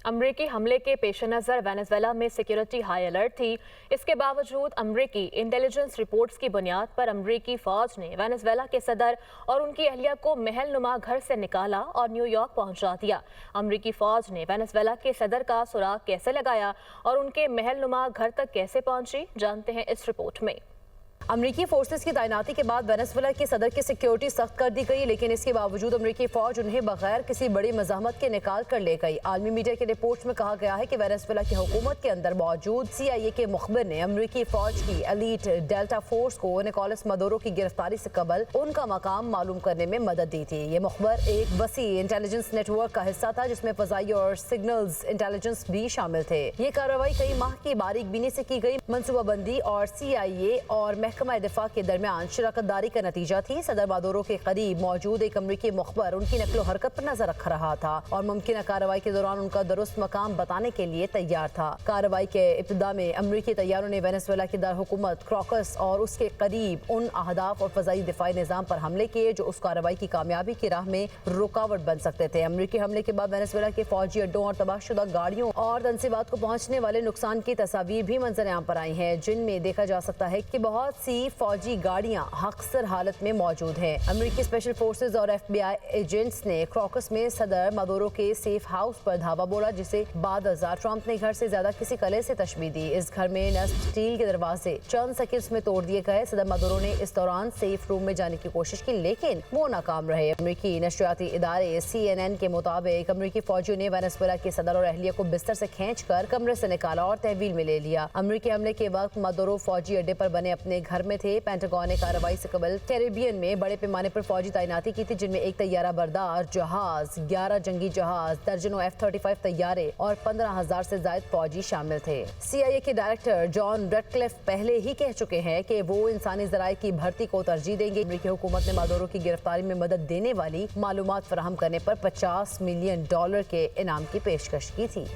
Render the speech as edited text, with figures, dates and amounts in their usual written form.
अमरीकी हमले के पेश नज़र वेनेजुएला में सिक्योरिटी हाई अलर्ट थी। इसके बावजूद अमरीकी इंटेलिजेंस रिपोर्ट्स की बुनियाद पर अमरीकी फौज ने वेनेजुएला के सदर और उनकी अहलिया को महलनुमा घर से निकाला और न्यूयॉर्क पहुंचा दिया। अमरीकी फौज ने वेनेजुएला के सदर का सुराग कैसे लगाया और उनके महलनुमा घर तक कैसे पहुंची, जानते हैं इस रिपोर्ट में। अमरीकी फोर्सेस की तैनाती के बाद वेनेजुएला के सदर की सिक्योरिटी सख्त कर दी गई, लेकिन इसके बावजूद अमरीकी फौज उन्हें बगैर किसी बड़ी मज़ाहमत के निकाल कर ले गई। आलमी मीडिया की रिपोर्ट्स में कहा गया है कि वेनेजुएला की हुकूमत के अंदर मौजूद CIA के मुखबिर ने अमरीकी फौज की एलीट डेल्टा फोर्स को निकोलस मदुरो की गिरफ्तारी से कबल उनका मकाम मालूम करने में मदद दी थी। ये मुखबिर एक वसी इंटेलिजेंस नेटवर्क का हिस्सा था जिसमें फ़ज़ाई और सिग्नल्स इंटेलिजेंस भी शामिल थे। ये कार्रवाई कई माह की बारीक बीनी से की गई मनसूबाबंदी और CIA और महकमा दिफा के दरमियान शराकतदारी का नतीजा थी। सदर मादुरो के करीब मौजूद एक अमरीकी मुखबर उनकी नकलो हरकत पर नजर रख रहा था और मुमकिन कार्रवाई के दौरान उनका दुरुस्त मकाम बताने के लिए तैयार था। कार्रवाई के इब्तिदा में अमरीकी तैयारों ने वेनेजुएला की दार हुकूमत क्रॉकस और उसके करीब उन अहदाफ और फजाई दिफाई निज़ाम पर हमले किए जो उस कार्रवाई की कामयाबी की राह में रुकावट बन सकते थे। अमरीकी हमले के बाद वेनेजुएला के फौजी अड्डों और तबाहशुदा गाड़ियों और तनसीबात को पहुंचने वाले नुकसान की तस्वीर भी मंजर आम पर आई हैं, जिनमें देखा जा सकता है कि बहुत सी फौजी गाड़ियां हक्सर हालत में मौजूद हैं। अमेरिकी स्पेशल फोर्सेस और FBI एजेंट्स ने क्रॉकस में सदर मदुरो के सेफ हाउस पर धावा बोला, जिसे बाद ट्रंप ने घर से ज्यादा किसी कले से तशबीह दी। इस घर में नस्ब स्टील के दरवाजे चंद सेकंड्स में तोड़ दिए गए। सदर मदुरो ने इस दौरान सेफ रूम में जाने की कोशिश की, लेकिन वो नाकाम रहे। अमेरिकी नशरियाती इदारे CNN के मुताबिक अमेरिकी फौजियों ने वेनेजुएला के सदर और अहलिया को बिस्तर से खींचकर कमरे से निकाला और तहवील में ले लिया। अमेरिकी हमले के वक्त मदुरो फौजी अड्डे पर बने अपने घर में थे। पेंटागन ने कार्रवाई से कबल कैरेबियन में बड़े पैमाने पर फौजी तैनाती की थी, जिनमें एक तैयारा बरदार जहाज, 11 जंगी जहाज, दर्जनों F-35 तैयारे और 15,000 से ज्यादा फौजी शामिल थे। CIA के डायरेक्टर जॉन रेडक्लिफ पहले ही कह चुके हैं कि वो इंसानी ज़राए की भर्ती को तरजीह देंगे। अमेरिकी हुकूमत ने मदुरो की गिरफ्तारी में मदद देने वाली मालूमात फराहम करने पर $50 मिलियन के इनाम की पेशकश की थी।